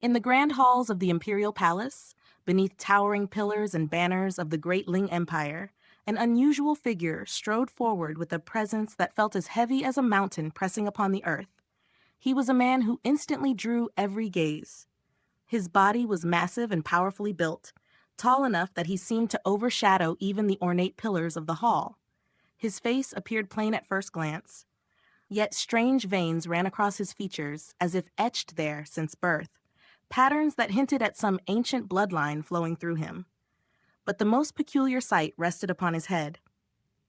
In the grand halls of the imperial palace, beneath towering pillars and banners of the great Ling Empire, an unusual figure strode forward with a presence that felt as heavy as a mountain pressing upon the earth. He was a man who instantly drew every gaze. His body was massive and powerfully built, tall enough that he seemed to overshadow even the ornate pillars of the hall. His face appeared plain at first glance, yet strange veins ran across his features as if etched there since birth, patterns that hinted at some ancient bloodline flowing through him. But the most peculiar sight rested upon his head.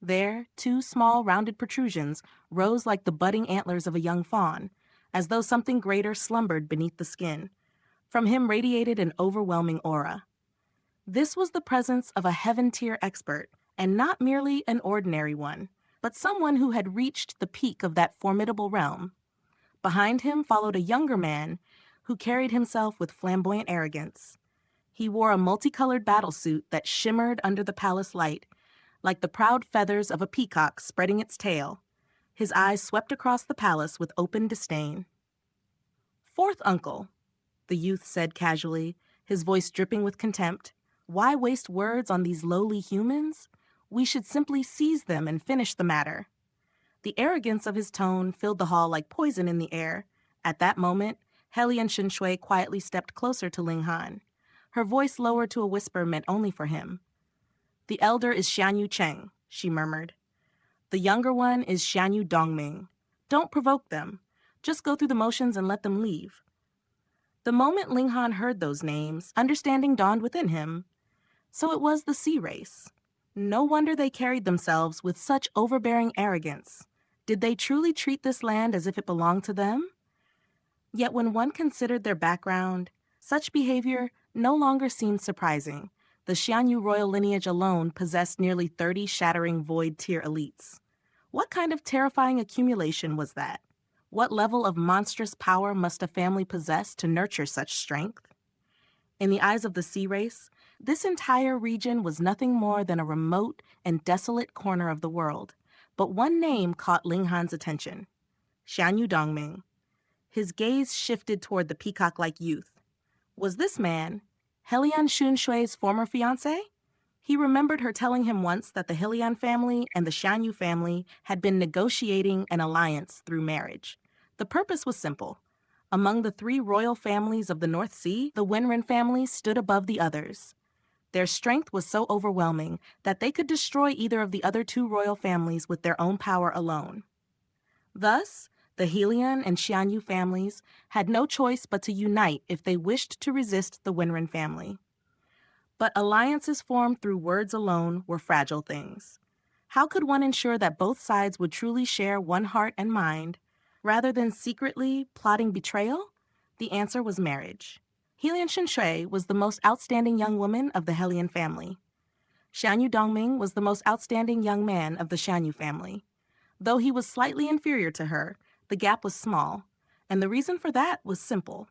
There, two small rounded protrusions rose like the budding antlers of a young fawn, as though something greater slumbered beneath the skin. From him radiated an overwhelming aura. This was the presence of a heaven-tier expert, and not merely an ordinary one, but someone who had reached the peak of that formidable realm. Behind him followed a younger man who carried himself with flamboyant arrogance. He wore a multicolored battlesuit that shimmered under the palace light, like the proud feathers of a peacock spreading its tail. His eyes swept across the palace with open disdain. "Fourth uncle," the youth said casually, his voice dripping with contempt. "Why waste words on these lowly humans? We should simply seize them and finish the matter." The arrogance of his tone filled the hall like poison in the air. At that moment, Helian Shinshui quietly stepped closer to Ling Han. Her voice lowered to a whisper meant only for him. "The elder is Xianyu Cheng," she murmured. "The younger one is Xianyu Dongming. Don't provoke them. Just go through the motions and let them leave." The moment Ling Han heard those names, understanding dawned within him. So it was the sea race. No wonder they carried themselves with such overbearing arrogance. Did they truly treat this land as if it belonged to them? Yet when one considered their background, such behavior no longer seemed surprising. The Xianyu royal lineage alone possessed nearly 30 shattering void-tier elites. What kind of terrifying accumulation was that? What level of monstrous power must a family possess to nurture such strength? In the eyes of the sea race, this entire region was nothing more than a remote and desolate corner of the world. But one name caught Ling Han's attention: Xianyu Dongming. His gaze shifted toward the peacock-like youth. Was this man Helian Shunshui's former fiancé? He remembered her telling him once that the Helian family and the Xianyu family had been negotiating an alliance through marriage. The purpose was simple. Among the 3 royal families of the North Sea, the Wenren family stood above the others. Their strength was so overwhelming that they could destroy either of the other 2 royal families with their own power alone. Thus, the Helian and Xianyu families had no choice but to unite if they wished to resist the Wenren family. But alliances formed through words alone were fragile things. How could one ensure that both sides would truly share one heart and mind, rather than secretly plotting betrayal? The answer was marriage. Helian Shinshui was the most outstanding young woman of the Helian family. Xianyu Dongming was the most outstanding young man of the Xianyu family. Though he was slightly inferior to her, the gap was small, and the reason for that was simple.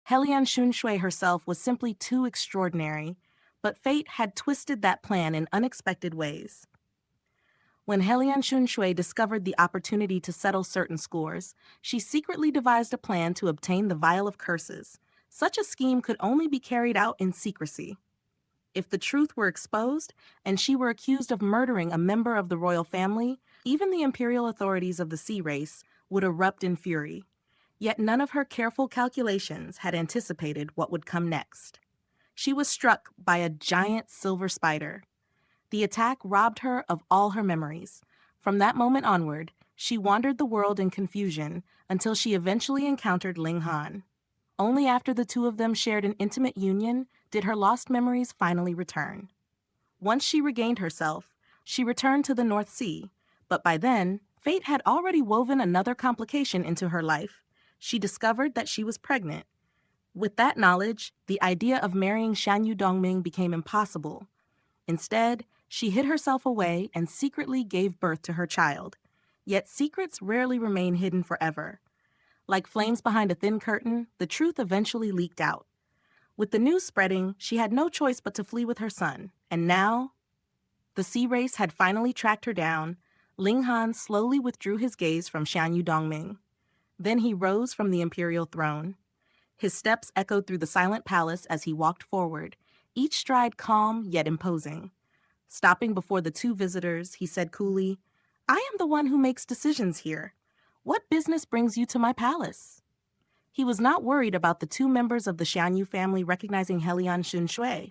Helian Shinshui herself was simply too extraordinary, but fate had twisted that plan in unexpected ways. When Helian Shinshui discovered the opportunity to settle certain scores, she secretly devised a plan to obtain the Vial of Curses. Such a scheme could only be carried out in secrecy. If the truth were exposed, and she were accused of murdering a member of the royal family, even the imperial authorities of the sea race would erupt in fury. Yet none of her careful calculations had anticipated what would come next. She was struck by a giant silver spider. The attack robbed her of all her memories. From that moment onward, she wandered the world in confusion until she eventually encountered Ling Han. Only after the 2 of them shared an intimate union did her lost memories finally return. Once she regained herself, she returned to the North Sea, but by then, fate had already woven another complication into her life. She discovered that she was pregnant. With that knowledge, the idea of marrying Xianyu Dongming became impossible. Instead, she hid herself away and secretly gave birth to her child. Yet secrets rarely remain hidden forever. Like flames behind a thin curtain, the truth eventually leaked out. With the news spreading, she had no choice but to flee with her son. And now, the sea race had finally tracked her down. Ling Han slowly withdrew his gaze from Xianyu Dongming. Then he rose from the imperial throne. His steps echoed through the silent palace as he walked forward, each stride calm yet imposing. Stopping before the two visitors, he said coolly, "I am the one who makes decisions here. What business brings you to my palace?" He was not worried about the two members of the Xianyu family recognizing Helian Xunshui.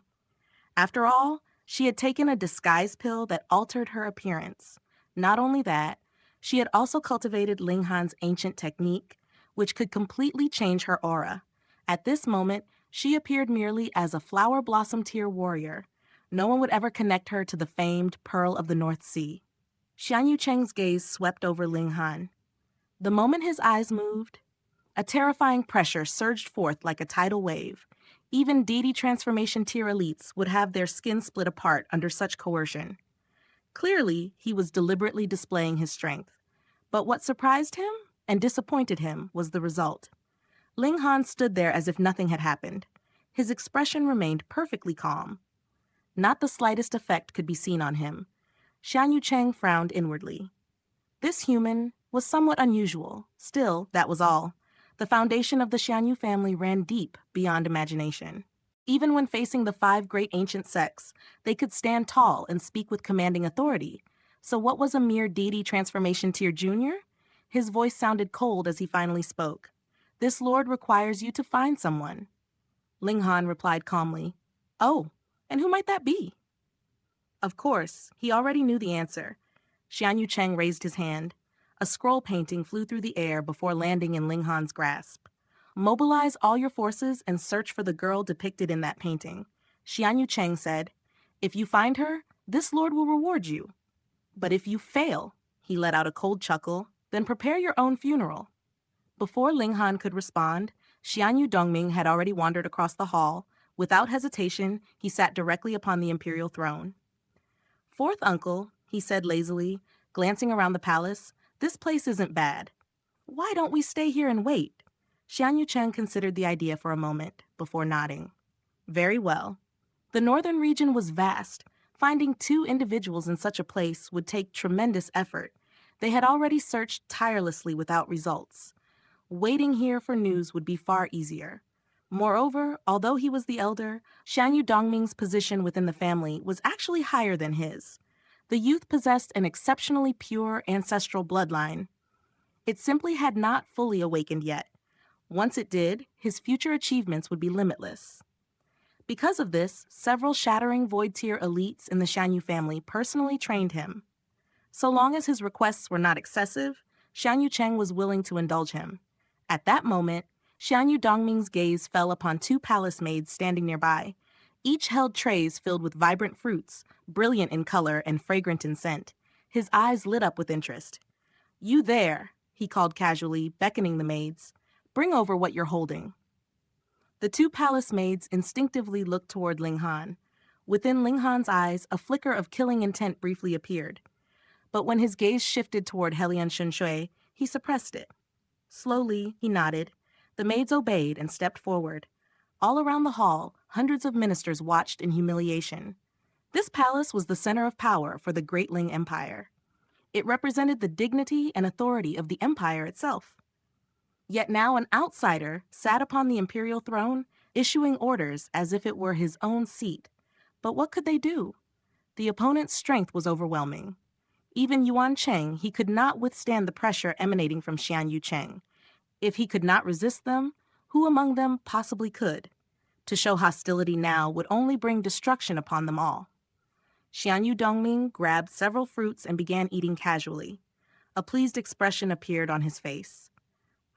After all, she had taken a disguise pill that altered her appearance. Not only that, she had also cultivated Ling Han's ancient technique, which could completely change her aura. At this moment, she appeared merely as a flower blossom tier warrior. No one would ever connect her to the famed Pearl of the North Sea. Xian Yucheng's gaze swept over Ling Han. The moment his eyes moved, a terrifying pressure surged forth like a tidal wave. Even deity transformation tier elites would have their skin split apart under such coercion. Clearly, he was deliberately displaying his strength. But what surprised him and disappointed him was the result. Ling Han stood there as if nothing had happened. His expression remained perfectly calm. Not the slightest effect could be seen on him. Xian Yucheng frowned inwardly. This human was somewhat unusual. Still, that was all. The foundation of the Xianyu family ran deep beyond imagination. Even when facing the five great ancient sects, they could stand tall and speak with commanding authority. So what was a mere deity transformation tier junior? His voice sounded cold as he finally spoke. "This lord requires you to find someone." Ling Han replied calmly, "Oh, and who might that be?" Of course, he already knew the answer. Xian Yucheng raised his hand. A scroll painting flew through the air before landing in Ling Han's grasp. "Mobilize all your forces and search for the girl depicted in that painting." Xian Yucheng said, "If you find her, this lord will reward you. But if you fail," he let out a cold chuckle, "then prepare your own funeral." Before Ling Han could respond, Xianyu Dongming had already wandered across the hall. Without hesitation, he sat directly upon the imperial throne. "Fourth uncle," he said lazily, glancing around the palace, "this place isn't bad. Why don't we stay here and wait?" Xian Yucheng considered the idea for a moment, before nodding. Very well. The northern region was vast. Finding two individuals in such a place would take tremendous effort. They had already searched tirelessly without results. Waiting here for news would be far easier. Moreover, although he was the elder, Xianyu Dongming's position within the family was actually higher than his. The youth possessed an exceptionally pure ancestral bloodline. It simply had not fully awakened yet. Once it did, his future achievements would be limitless. Because of this, several shattering void-tier elites in the Xianyu family personally trained him. So long as his requests were not excessive, Xian Yucheng was willing to indulge him. At that moment, Xianyu Dongming's gaze fell upon two palace maids standing nearby. Each held trays filled with vibrant fruits, brilliant in color and fragrant in scent. His eyes lit up with interest. "You there," he called casually, beckoning the maids. "Bring over what you're holding." The two palace maids instinctively looked toward Ling Han. Within Ling Han's eyes, a flicker of killing intent briefly appeared. But when his gaze shifted toward Helian Xunshui, he suppressed it. Slowly, he nodded. The maids obeyed and stepped forward. All around the hall, hundreds of ministers watched in humiliation. This palace was the center of power for the Great Ling Empire. It represented the dignity and authority of the empire itself. Yet now an outsider sat upon the imperial throne, issuing orders as if it were his own seat. But what could they do? The opponent's strength was overwhelming. Even Yuan Cheng, he could not withstand the pressure emanating from Xian Yucheng. If he could not resist them, who among them possibly could? To show hostility now would only bring destruction upon them all. Xianyu Dongming grabbed several fruits and began eating casually. A pleased expression appeared on his face.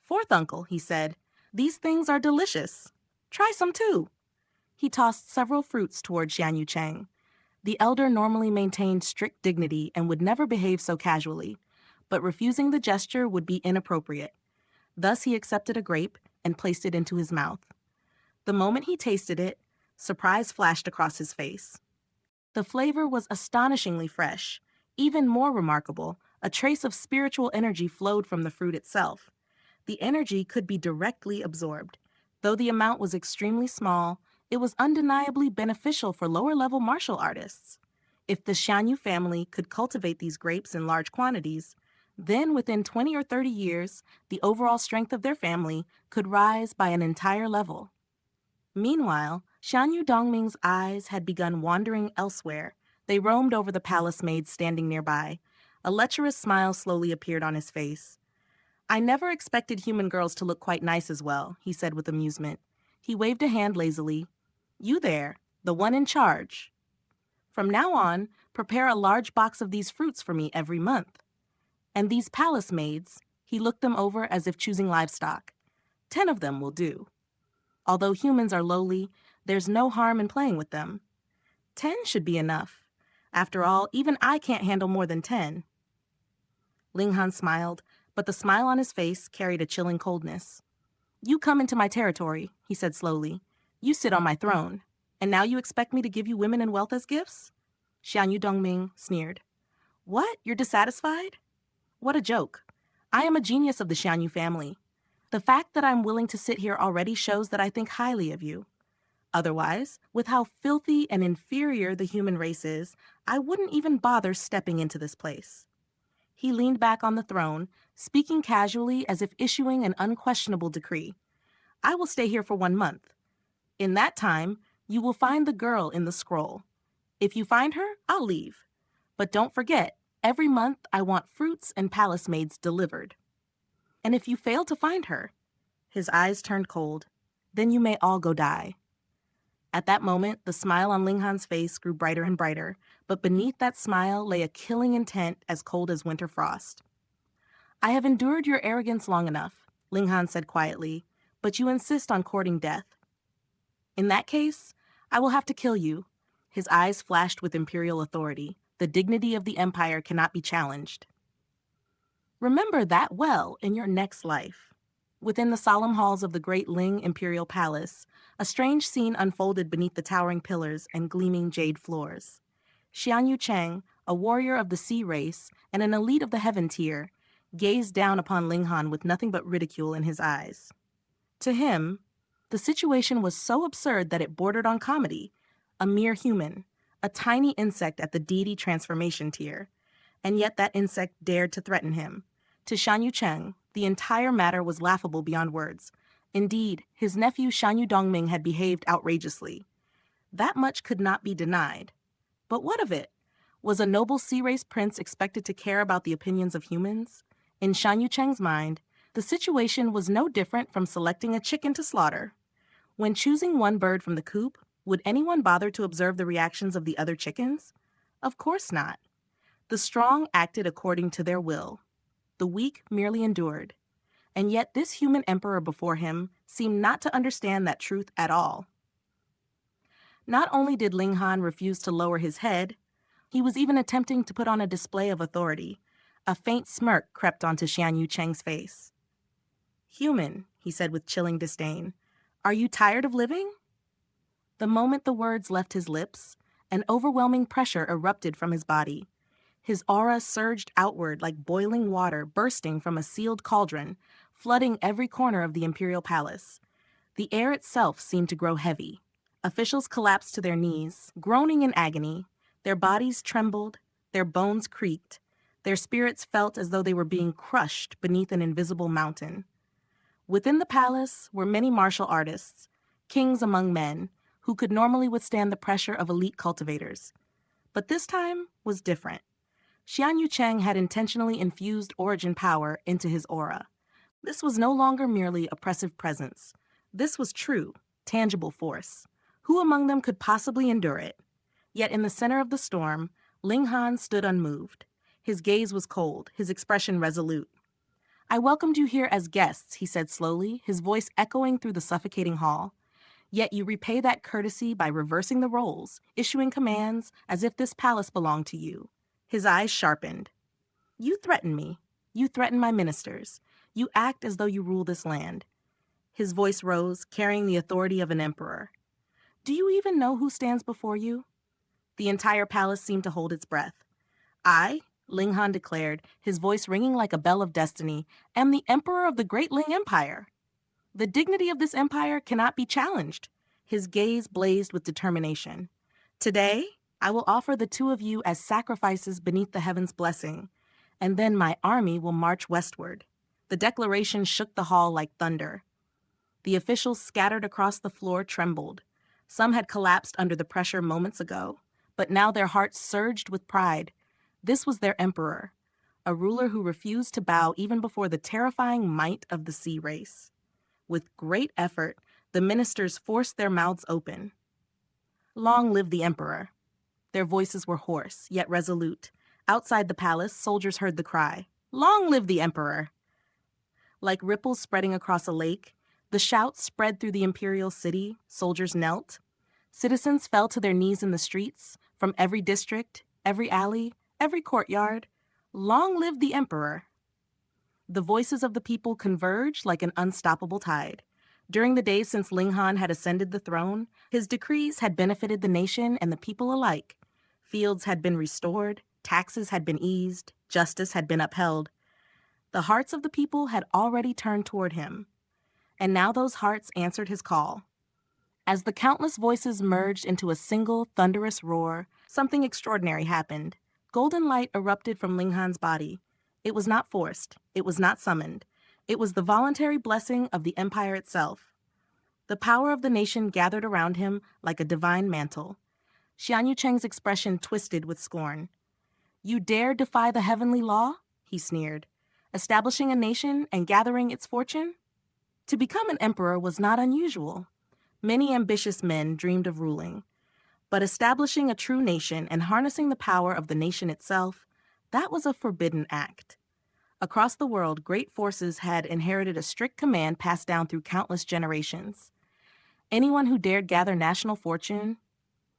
"Fourth uncle," he said, "these things are delicious. Try some too." He tossed several fruits toward Xian Yucheng. The elder normally maintained strict dignity and would never behave so casually, but refusing the gesture would be inappropriate. Thus he accepted a grape and placed it into his mouth. The moment he tasted it, surprise flashed across his face. The flavor was astonishingly fresh. Even more remarkable, a trace of spiritual energy flowed from the fruit itself. The energy could be directly absorbed. Though the amount was extremely small, it was undeniably beneficial for lower-level martial artists. If the Xianyu family could cultivate these grapes in large quantities, Then, within 20 or 30 years, the overall strength of their family could rise by an entire level. Meanwhile, Xianyu Dongming's eyes had begun wandering elsewhere. They roamed over the palace maids standing nearby. A lecherous smile slowly appeared on his face. "I never expected human girls to look quite nice as well," he said with amusement. He waved a hand lazily. "You there, the one in charge. From now on, prepare a large box of these fruits for me every month. And these palace maids," he looked them over as if choosing livestock. 10 of them will do. Although humans are lowly, there's no harm in playing with them. 10 should be enough. After all, even I can't handle more than 10. Ling Han smiled, but the smile on his face carried a chilling coldness. "You come into my territory," he said slowly. "You sit on my throne. And now you expect me to give you women and wealth as gifts?" Xianyu Dongming sneered. "What? You're dissatisfied? What a joke. I am a genius of the Xianyu family. The fact that I'm willing to sit here already shows that I think highly of you. Otherwise, with how filthy and inferior the human race is, I wouldn't even bother stepping into this place." He leaned back on the throne, speaking casually as if issuing an unquestionable decree. "I will stay here for 1 month. In that time, you will find the girl in the scroll. If you find her, I'll leave. But don't forget, every month I want fruits and palace maids delivered. And if you fail to find her," his eyes turned cold, "then you may all go die." At that moment, the smile on Ling Han's face grew brighter and brighter, but beneath that smile lay a killing intent as cold as winter frost. "I have endured your arrogance long enough," Ling Han said quietly, "but you insist on courting death. In that case, I will have to kill you." His eyes flashed with imperial authority. The dignity of the empire cannot be challenged. Remember that well in your next life. Within the solemn halls of the great Ling imperial palace, a strange scene unfolded beneath the towering pillars and gleaming jade floors. Xianyu Cheng, a warrior of the sea race and an elite of the heaven tier, gazed down upon Ling Han with nothing but ridicule in his eyes. To him, the situation was so absurd that it bordered on comedy. A mere human, a tiny insect at the deity transformation tier, and yet that insect dared to threaten him. To Xianyu Cheng, the entire matter was laughable beyond words. Indeed, his nephew Xianyu Dongming had behaved outrageously. That much could not be denied. But what of it? Was a noble sea race prince expected to care about the opinions of humans? In Xianyu Cheng's mind, the situation was no different from selecting a chicken to slaughter. When choosing one bird from the coop, would anyone bother to observe the reactions of the other chickens? Of course not. The strong acted according to their will. The weak merely endured. And yet this human emperor before him seemed not to understand that truth at all. Not only did Ling Han refuse to lower his head, he was even attempting to put on a display of authority. A faint smirk crept onto Xianyu Cheng's face. "Human," he said with chilling disdain, "are you tired of living?" The moment the words left his lips, an overwhelming pressure erupted from his body. His aura surged outward like boiling water bursting from a sealed cauldron, flooding every corner of the imperial palace. The air itself seemed to grow heavy. Officials collapsed to their knees, groaning in agony. Their bodies trembled, their bones creaked, their spirits felt as though they were being crushed beneath an invisible mountain. Within the palace were many martial artists, kings among men, who could normally withstand the pressure of elite cultivators. But this time was different. Xianyu Cheng had intentionally infused origin power into his aura. This was no longer merely oppressive presence. This was true, tangible force. Who among them could possibly endure it? Yet in the center of the storm, Ling Han stood unmoved. His gaze was cold, his expression resolute. "I welcomed you here as guests," he said slowly, his voice echoing through the suffocating hall. "Yet you repay that courtesy by reversing the roles, issuing commands as if this palace belonged to you." His eyes sharpened. "You threaten me. You threaten my ministers. You act as though you rule this land." His voice rose, carrying the authority of an emperor. "Do you even know who stands before you?" The entire palace seemed to hold its breath. "I," Ling Han declared, his voice ringing like a bell of destiny, "am the emperor of the great Ling Empire. The dignity of this empire cannot be challenged." His gaze blazed with determination. "Today, I will offer the two of you as sacrifices beneath the heavens' blessing. and then my army will march westward. The declaration shook the hall like thunder. The officials scattered across the floor trembled. Some had collapsed under the pressure moments ago, but now their hearts surged with pride. This was their emperor, a ruler who refused to bow even before the terrifying might of the sea race. With great effort, the ministers forced their mouths open. Long live the emperor. Their voices were hoarse, yet resolute. Outside the palace, soldiers heard the cry, "Long live the emperor!" Like ripples spreading across a lake, the shouts spread through the imperial city. Soldiers knelt. Citizens fell to their knees in the streets, from every district, every alley, every courtyard. Long live the emperor! The voices of the people converged like an unstoppable tide. During the days since Ling Han had ascended the throne, his decrees had benefited the nation and the people alike. Fields had been restored, taxes had been eased, justice had been upheld. The hearts of the people had already turned toward him, and now those hearts answered his call. As the countless voices merged into a single thunderous roar, something extraordinary happened. Golden light erupted from Ling Han's body. It was not forced. It was not summoned. It was the voluntary blessing of the empire itself. The power of the nation gathered around him like a divine mantle. Xian Yucheng's expression twisted with scorn. "You dare defy the heavenly law?" he sneered. "Establishing a nation and gathering its fortune?" To become an emperor was not unusual. Many ambitious men dreamed of ruling. But establishing a true nation and harnessing the power of the nation itself, that was a forbidden act. Across the world, great forces had inherited a strict command passed down through countless generations. Anyone who dared gather national fortune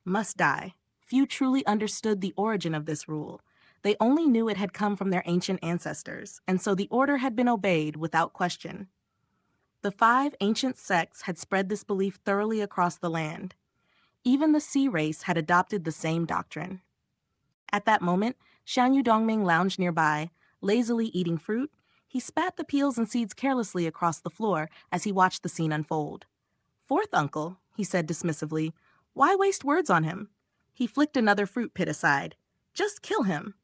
must die. Few truly understood the origin of this rule. They only knew it had come from their ancient ancestors, and so the order had been obeyed without question. The 5 ancient sects had spread this belief thoroughly across the land. Even the sea race had adopted the same doctrine. At that moment, Xian Yu Dongming lounged nearby, lazily eating fruit. He spat the peels and seeds carelessly across the floor as he watched the scene unfold. "Fourth uncle," he said dismissively. "Why waste words on him?" He flicked another fruit pit aside. "Just kill him."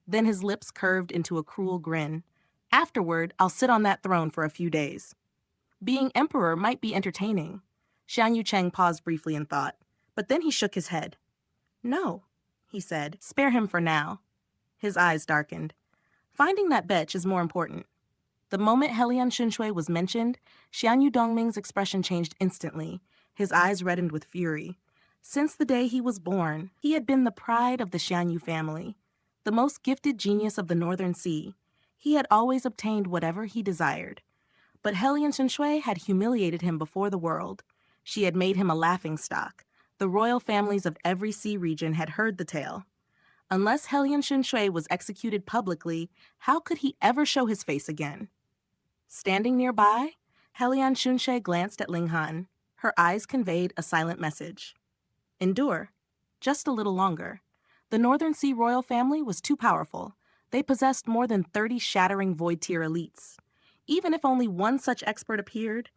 Then his lips curved into a cruel grin. "Afterward, I'll sit on that throne for a few days." Being emperor might be entertaining. Xian Yucheng paused briefly in thought, but then he shook his head. "No," he said. "Spare him for now." His eyes darkened. "Finding that betch is more important." The moment Helian Xunshui was mentioned, Xian Yu Dongming's expression changed instantly. His eyes reddened with fury. Since the day he was born, he had been the pride of the Xian Yu family, the most gifted genius of the Northern Sea. He had always obtained whatever he desired. But Helian Xunshui had humiliated him before the world. She had made him a laughingstock. The royal families of every sea region had heard the tale. Unless Helian Xunshui was executed publicly, how could he ever show his face again? Standing nearby, Helian Xunshui glanced at Ling Han. Her eyes conveyed a silent message. Endure. Just a little longer. The Northern Sea royal family was too powerful. They possessed more than 30 shattering void-tier elites. Even if only one such expert appeared,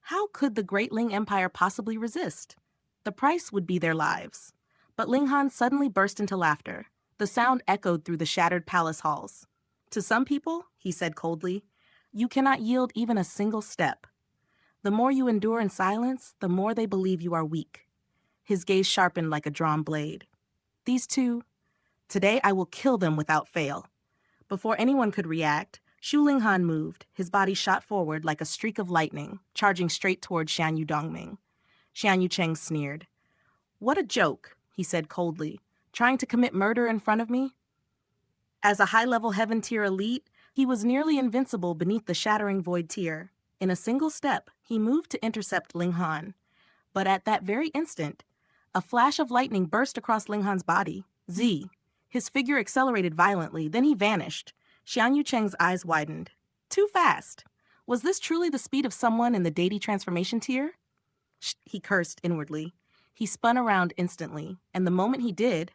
how could the Great Ling Empire possibly resist? The price would be their lives. But Ling Han suddenly burst into laughter. The sound echoed through the shattered palace halls. "To some people," he said coldly, "you cannot yield even a single step. The more you endure in silence, the more they believe you are weak." His gaze sharpened like a drawn blade. "These two, today I will kill them without fail." Before anyone could react, Shu Linghan moved. His body shot forward like a streak of lightning, charging straight toward Xian Yu Dongming. Xian Yucheng sneered. "What a joke," he said coldly. "Trying to commit murder in front of me?" As a high-level heaven-tier elite, he was nearly invincible beneath the shattering void tier. In a single step, he moved to intercept Ling Han. But at that very instant, a flash of lightning burst across Ling Han's body. Z. His figure accelerated violently, then he vanished. Xian Yucheng's eyes widened. Too fast. Was this truly the speed of someone in the deity transformation tier? He cursed inwardly. He spun around instantly, and the moment he did,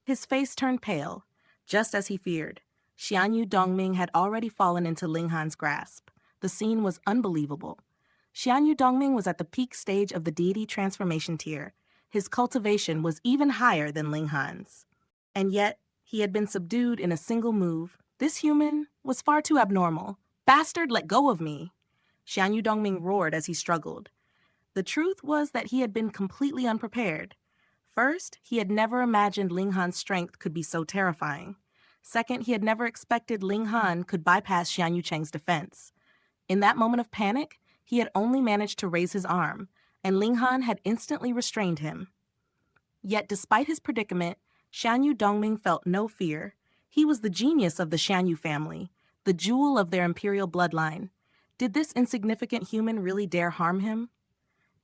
his face turned pale, just as he feared. Xian Yu Dongming had already fallen into Ling Han's grasp. The scene was unbelievable. Xian Yu Dongming was at the peak stage of the deity transformation tier. His cultivation was even higher than Ling Han's. And yet, he had been subdued in a single move, This human was far too abnormal. Bastard, let go of me! Xian Yu Dongming roared as he struggled. The truth was that he had been completely unprepared. First, he had never imagined Ling Han's strength could be so terrifying. Second, he had never expected Ling Han could bypass Xian Yu Cheng's defense. In that moment of panic, he had only managed to raise his arm, and Ling Han had instantly restrained him. Yet despite his predicament, Xian Yu Dongming felt no fear. He was the genius of the Xian Yu family, the jewel of their imperial bloodline. Did this insignificant human really dare harm him?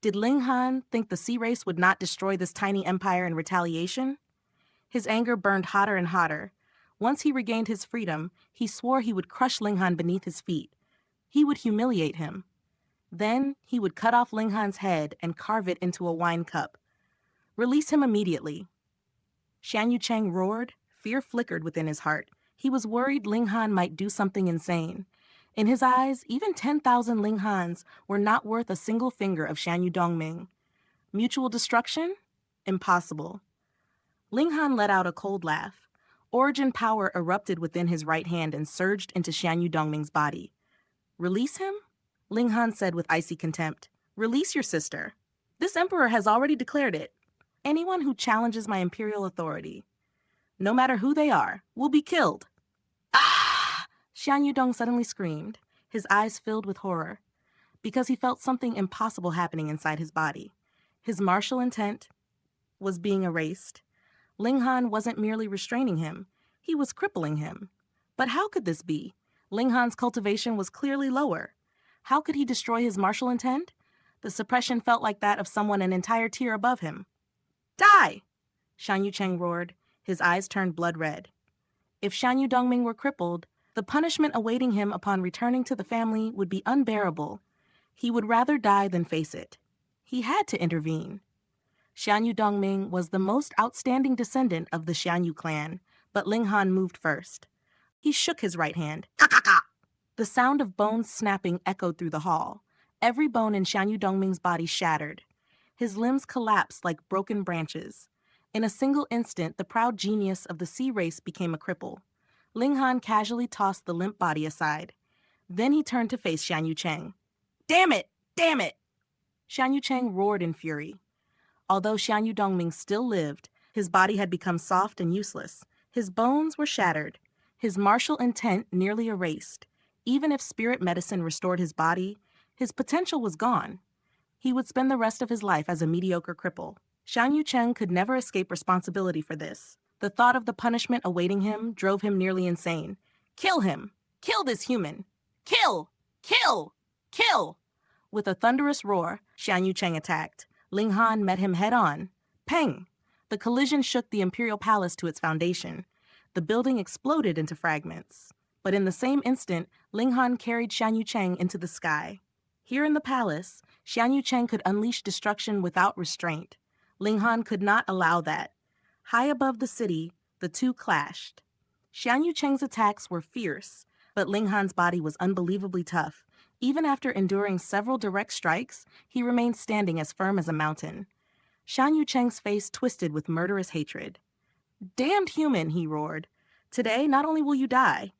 Did Ling Han think the sea race would not destroy this tiny empire in retaliation? His anger burned hotter and hotter. Once he regained his freedom, he swore he would crush Ling Han beneath his feet. He would humiliate him. Then he would cut off Ling Han's head and carve it into a wine cup. Release him immediately. Xian Yu Cheng roared. Fear flickered within his heart. He was worried Ling Han might do something insane. In his eyes, even 10,000 Ling Hans were not worth a single finger of Xian Yu Dongming. Mutual destruction? Impossible. Ling Han let out a cold laugh. Origin power erupted within his right hand and surged into Xian Yu Dongming's body. Release him? Ling Han said with icy contempt. Release your sister. This emperor has already declared it. Anyone who challenges my imperial authority, no matter who they are, will be killed. Ah! Xian Yudong suddenly screamed, his eyes filled with horror, because he felt something impossible happening inside his body. His martial intent was being erased. Ling Han wasn't merely restraining him, he was crippling him. But how could this be? Ling Han's cultivation was clearly lower. How could he destroy his martial intent? The suppression felt like that of someone an entire tier above him. Die! Xian Yu Cheng roared, his eyes turned blood red. If Xian Yu Dongming were crippled, the punishment awaiting him upon returning to the family would be unbearable. He would rather die than face it. He had to intervene. Xian Yu Dongming was the most outstanding descendant of the Xian Yu clan, but Ling Han moved first. He shook his right hand. Ka-ka-ka! The sound of bones snapping echoed through the hall. Every bone in Xian Yu Dongming's body shattered. His limbs collapsed like broken branches. In a single instant, the proud genius of the sea race became a cripple. Ling Han casually tossed the limp body aside. Then he turned to face Xian Yu Cheng. Damn it! Damn it! Xian Yu Cheng roared in fury. Although Xian Yu Dongming still lived, his body had become soft and useless. His bones were shattered. His martial intent nearly erased. Even if spirit medicine restored his body, his potential was gone. He would spend the rest of his life as a mediocre cripple. Xian Yu Cheng could never escape responsibility for this. The thought of the punishment awaiting him drove him nearly insane. Kill him! Kill this human! Kill! Kill! Kill! With a thunderous roar, Xian Yu Cheng attacked. Ling Han met him head-on. Peng! The collision shook the imperial palace to its foundation. The building exploded into fragments. But in the same instant, Ling Han carried Xian Yu Cheng into the sky. Here in the palace, Xian Yu Cheng could unleash destruction without restraint. Ling Han could not allow that. High above the city, the two clashed. Xian Yu Cheng's attacks were fierce, but Ling Han's body was unbelievably tough. Even after enduring several direct strikes, he remained standing as firm as a mountain. Xian Yu Cheng's face twisted with murderous hatred. Damned human, he roared. Today, not only will you die,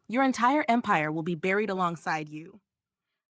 your entire empire will be buried alongside you.